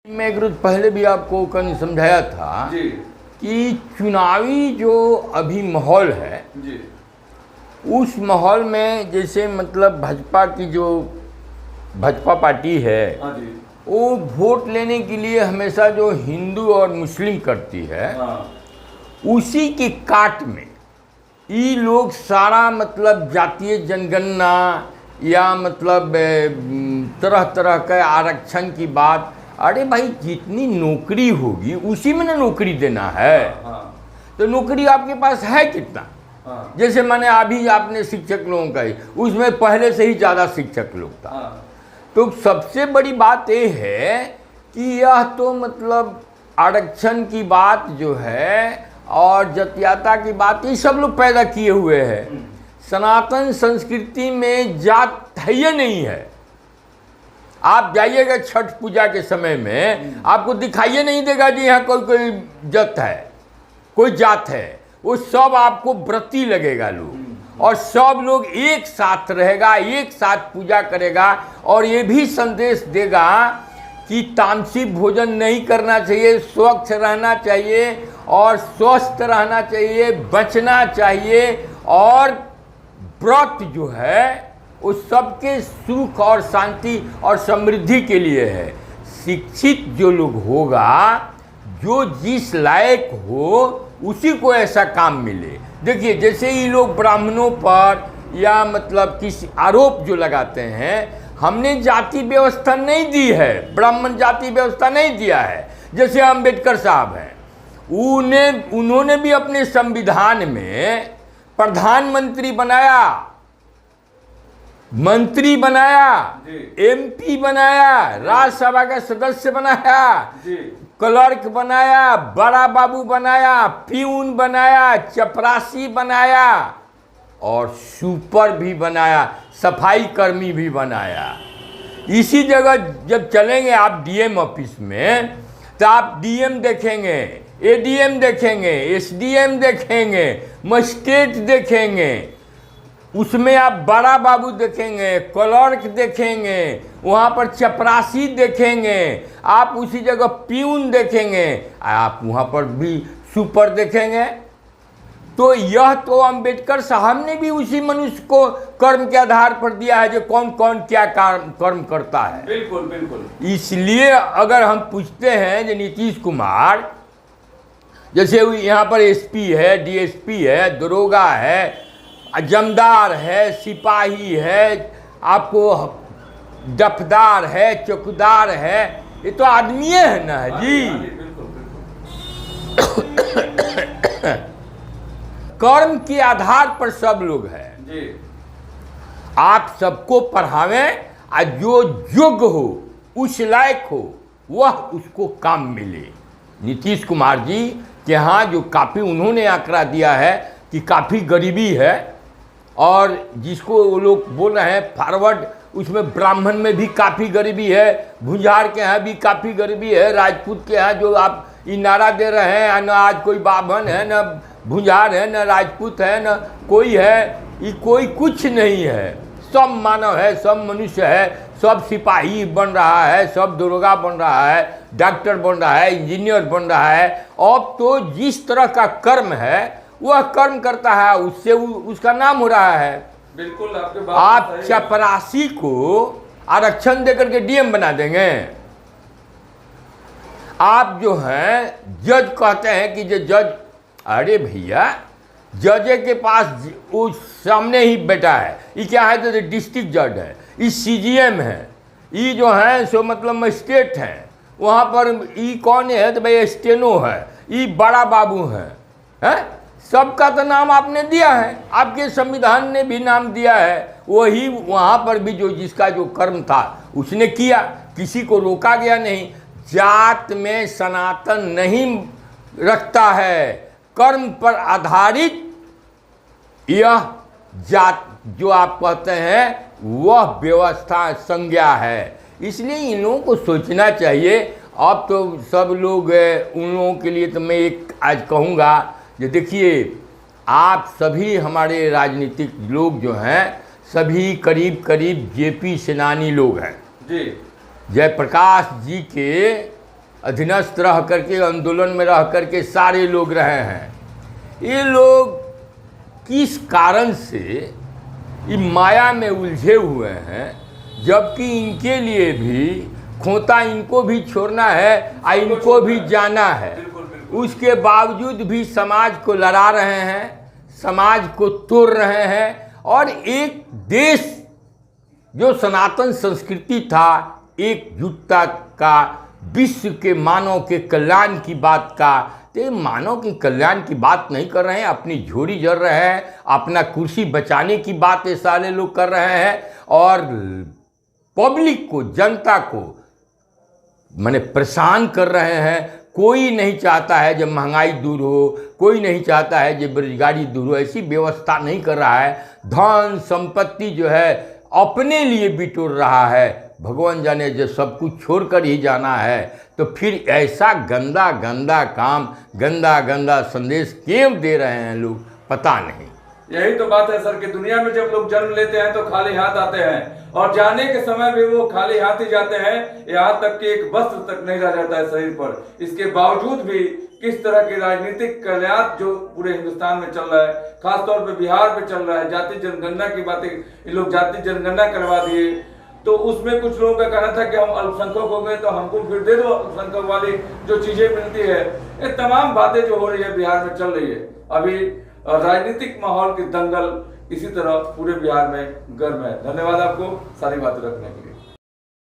मैं एक रोज पहले भी आपको कल समझाया था जी कि चुनावी जो अभी माहौल है जी उस माहौल में जैसे मतलब भाजपा पार्टी है हाँ जी वो वोट लेने के लिए हमेशा जो हिंदू और मुस्लिम करती है हाँ उसी के काट में ये लोग सारा मतलब जातीय जनगणना या मतलब तरह तरह के आरक्षण की बात, अरे भाई जितनी नौकरी होगी उसी में ना नौकरी देना है। हाँ तो नौकरी आपके पास है कितना? हाँ जैसे मैंने अभी आपने शिक्षक लोगों का ही उसमें पहले से ही ज़्यादा शिक्षक लोग था। हाँ तो सबसे बड़ी बात ये है कि यह तो मतलब आरक्षण की बात जो है और जातीयता की बात ये सब लोग पैदा किए हुए हैं। सनातन संस्कृति में जात है ये नहीं है। आप जाइएगा छठ पूजा के समय में आपको दिखाइए नहीं देगा जी यहाँ कोई जात है, कोई जात है। वो सब आपको व्रती लगेगा लोग और सब लोग एक साथ रहेगा, एक साथ पूजा करेगा और ये भी संदेश देगा कि तामसिक भोजन नहीं करना चाहिए, स्वच्छ रहना चाहिए और स्वस्थ रहना चाहिए, बचना चाहिए। और व्रत जो है वो सबके सुख और शांति और समृद्धि के लिए है। शिक्षित जो लोग होगा, जो जिस लायक हो उसी को ऐसा काम मिले। देखिए जैसे ये लोग ब्राह्मणों पर या मतलब किसी आरोप जो लगाते हैं, हमने जाति व्यवस्था नहीं दी है, ब्राह्मण जाति व्यवस्था नहीं दिया है। जैसे अम्बेडकर साहब हैं, उन्होंने भी अपने संविधान में प्रधानमंत्री बनाया, मंत्री बनाया, एमपी बनाया, राज्यसभा का सदस्य बनाया, क्लर्क बनाया, बड़ा बाबू बनाया, प्यून बनाया, चपरासी बनाया और सुपर भी बनाया, सफाई कर्मी भी बनाया। इसी जगह जब चलेंगे आप डीएम ऑफिस में तो आप डीएम देखेंगे, एडीएम देखेंगे, एसडीएम देखेंगे, मजिस्ट्रेट देखेंगे, उसमें आप बड़ा बाबू देखेंगे, क्लर्क देखेंगे, वहाँ पर चपरासी देखेंगे, आप उसी जगह प्यून देखेंगे, आप वहाँ पर भी सुपर देखेंगे। तो यह तो अम्बेडकर साहब ने भी उसी मनुष्य को कर्म के आधार पर दिया है जो कौन कौन क्या कर्म करता है। बिल्कुल बिल्कुल। इसलिए अगर हम पूछते हैं जो नीतीश कुमार, जैसे यहाँ पर एसपी है, डीएसपी है, दरोगा है, जमदार है, सिपाही है, आपको दफदार है, चौकीदार है, ये तो आदमी है ना जी। कर्म के आधार पर सब लोग हैं जी। आप सबको पढ़ावें और जो योग्य हो, उस लायक हो, वह उसको काम मिले। नीतीश कुमार जी के यहाँ जो काफ़ी उन्होंने आंकड़ा दिया है कि काफ़ी गरीबी है और जिसको वो लोग बोल रहे हैं फॉरवर्ड, उसमें ब्राह्मण में भी काफ़ी गरीबी है, भुंजार के यहाँ भी काफ़ी गरीबी है, राजपूत के यहाँ जो आप ये नारा दे रहे हैं न आज कोई ब्राह्मण है, न भुंजार है, न राजपूत है, न कोई है, ये कोई कुछ नहीं है। सब मानव है, सब मनुष्य है, सब सिपाही बन रहा है, सब दरोगा बन रहा है, डॉक्टर बन रहा है, इंजीनियर बन रहा है। अब तो जिस तरह का कर्म है वह कर्म करता है, उससे उसका नाम हो रहा है। बिल्कुल आपके बात आप चपरासी को आरक्षण देकर के डीएम बना देंगे। आप जो हैं जज कहते हैं कि जो जज, अरे भैया जज के पास वो सामने ही बैठा है, ये क्या है तो डिस्ट्रिक्ट जज है, ये सीजीएम है, ये जो है सो मतलब मजिस्ट्रेट हैं, वहाँ पर ये कौन है तो भाई स्टेनो है, ये बड़ा बाबू हैं। सबका तो नाम आपने दिया है, आपके संविधान ने भी नाम दिया है, वही वहाँ पर भी जो जिसका जो कर्म था उसने किया, किसी को रोका गया नहीं। जात में सनातन नहीं रखता है, कर्म पर आधारित यह जात जो आप कहते हैं वह व्यवस्था संज्ञा है। इसलिए इन लोगों को सोचना चाहिए। अब तो सब लोग उन लोगों के लिए तो मैं एक आज कहूँगा जो देखिए, आप सभी हमारे राजनीतिक लोग जो हैं सभी करीब करीब जेपी सेनानी लोग हैं जी। जयप्रकाश जी के अधीनस्थ रह करके, आंदोलन में रह करके सारे लोग रहे हैं। ये लोग किस कारण से ये माया में उलझे हुए हैं, जबकि इनके लिए भी खोता इनको भी छोड़ना है और इनको भी जाना है। उसके बावजूद भी समाज को लड़ा रहे हैं, समाज को तोड़ रहे हैं। और एक देश जो सनातन संस्कृति था, एकजुटता का, विश्व के मानव के कल्याण की बात का, तो ये मानव के कल्याण की बात नहीं कर रहे हैं, अपनी झोली जल रहे हैं, अपना कुर्सी बचाने की बात ये सारे लोग कर रहे हैं। और पब्लिक को, जनता को माने परेशान कर रहे हैं। कोई नहीं चाहता है जब महंगाई दूर हो, कोई नहीं चाहता है जब बेरोजगारी दूर हो, ऐसी व्यवस्था नहीं कर रहा है। धन संपत्ति जो है अपने लिए बिटोर रहा है। भगवान जाने जब सब कुछ छोड़कर ही जाना है, तो फिर ऐसा गंदा गंदा काम, गंदा गंदा संदेश क्यों दे रहे हैं लोग, पता नहीं। यही तो बात है सर कि दुनिया में जब लोग जन्म लेते हैं तो खाली हाथ आते हैं और जाने के समय भी वो खाली हाथ ही जाते हैं। यहाँ तक कि एक वस्त्र तक नहीं रह जाता है शरीर पर। इसके बावजूद भी किस तरह की राजनीतिक कल्याण जो पूरे हिंदुस्तान में चल रहा है, खासतौर पे बिहार में चल रहा है, जाति जनगणना की बातें, ये लोग जाति जनगणना करवा दिए। तो उसमें कुछ लोगों का कहना था कि हम अल्पसंख्यक हो गए तो हमको फिर दे दो अल्पसंख्यक वाली जो चीजें मिलती है। ये तमाम बातें जो हो रही है बिहार में चल रही है। अभी राजनीतिक माहौल की दंगल इसी तरह पूरे बिहार में गर्म है। धन्यवाद आपको सारी बातें रखने के लिए।